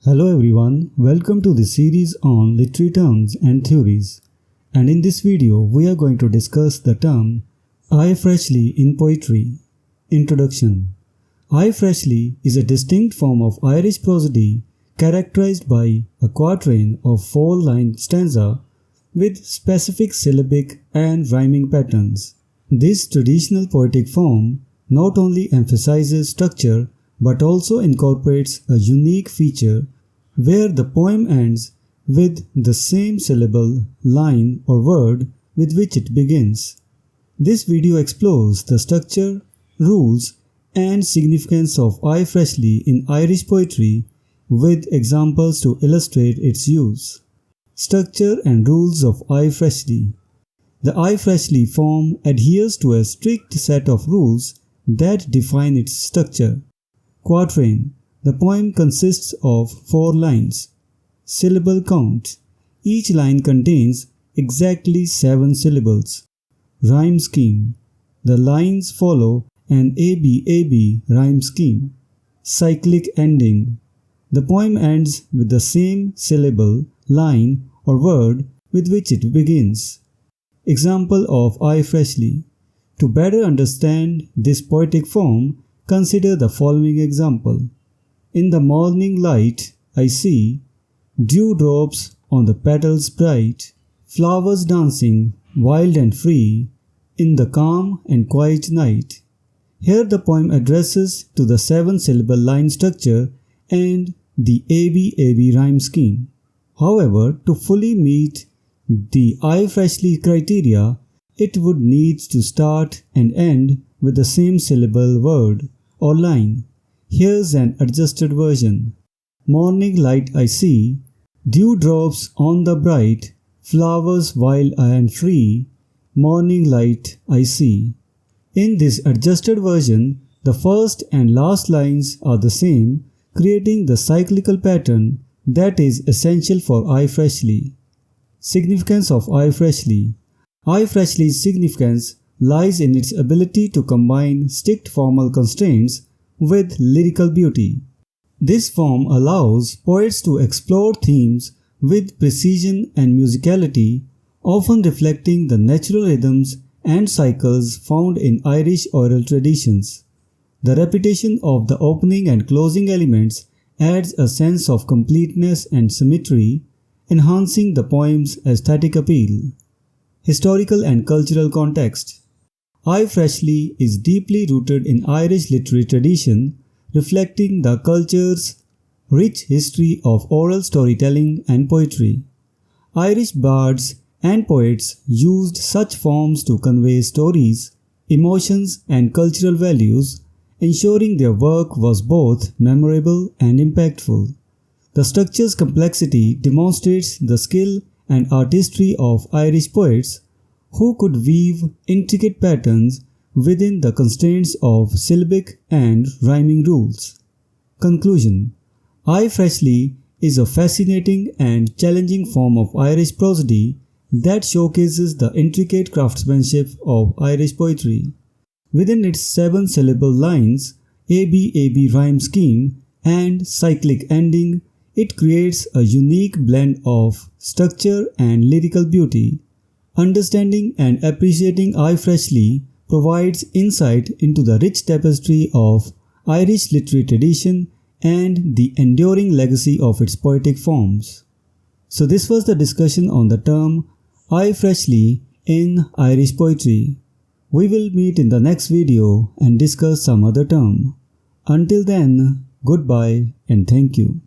Hello everyone, welcome to the series on literary terms and theories. And in this video, we are going to discuss the term I Freislighe in poetry. Introduction. I Freislighe is a distinct form of Irish prosody characterized by a quatrain of 4-line stanza with specific syllabic and rhyming patterns. This traditional poetic form not only emphasizes structure but also incorporates a unique feature where the poem ends with the same syllable, line or word with which it begins. This video explores the structure, rules and significance of I Freislighe in Irish poetry with examples to illustrate its use. Structure and rules of I Freislighe. The I Freislighe form adheres to a strict set of rules that define its structure. Quatrain. The poem consists of 4 lines. Syllable count. Each line contains exactly 7 syllables. Rhyme scheme. The lines follow an ABAB rhyme scheme. Cyclic ending. The poem ends with the same syllable, line or word with which it begins. Example of I Freislighe. To better understand this poetic form, consider the following example. In the morning light I see dewdrops on the petals bright, flowers dancing wild and free in the calm and quiet night. Here the poem addresses to the 7-syllable line structure and the ABAB rhyme scheme. However, to fully meet the I Freislighe criteria, it would need to start and end with the same syllable word or line. Here's an adjusted version. Morning light I see, dewdrops on the bright, flowers wild and free, morning light I see. In this adjusted version, the first and last lines are the same, creating the cyclical pattern that is essential for I Freislighe. Significance of I Freislighe. I Freislighe's significance lies in its ability to combine strict formal constraints with lyrical beauty. This form allows poets to explore themes with precision and musicality, often reflecting the natural rhythms and cycles found in Irish oral traditions. The repetition of the opening and closing elements adds a sense of completeness and symmetry, enhancing the poem's aesthetic appeal. Historical and cultural context. I Freislighe is deeply rooted in Irish literary tradition, reflecting the culture's rich history of oral storytelling and poetry. Irish bards and poets used such forms to convey stories, emotions, and cultural values, ensuring their work was both memorable and impactful. The structure's complexity demonstrates the skill and artistry of Irish poets, who could weave intricate patterns within the constraints of syllabic and rhyming rules. Conclusion. I Freislighe is a fascinating and challenging form of Irish prosody that showcases the intricate craftsmanship of Irish poetry. Within its 7-syllable lines, ABAB rhyme scheme, and cyclic ending, it creates a unique blend of structure and lyrical beauty. Understanding and appreciating I Freislighe provides insight into the rich tapestry of Irish literary tradition and the enduring legacy of its poetic forms. So this was the discussion on the term I Freislighe in Irish poetry. We will meet in the next video and discuss some other term. Until then, goodbye and thank you.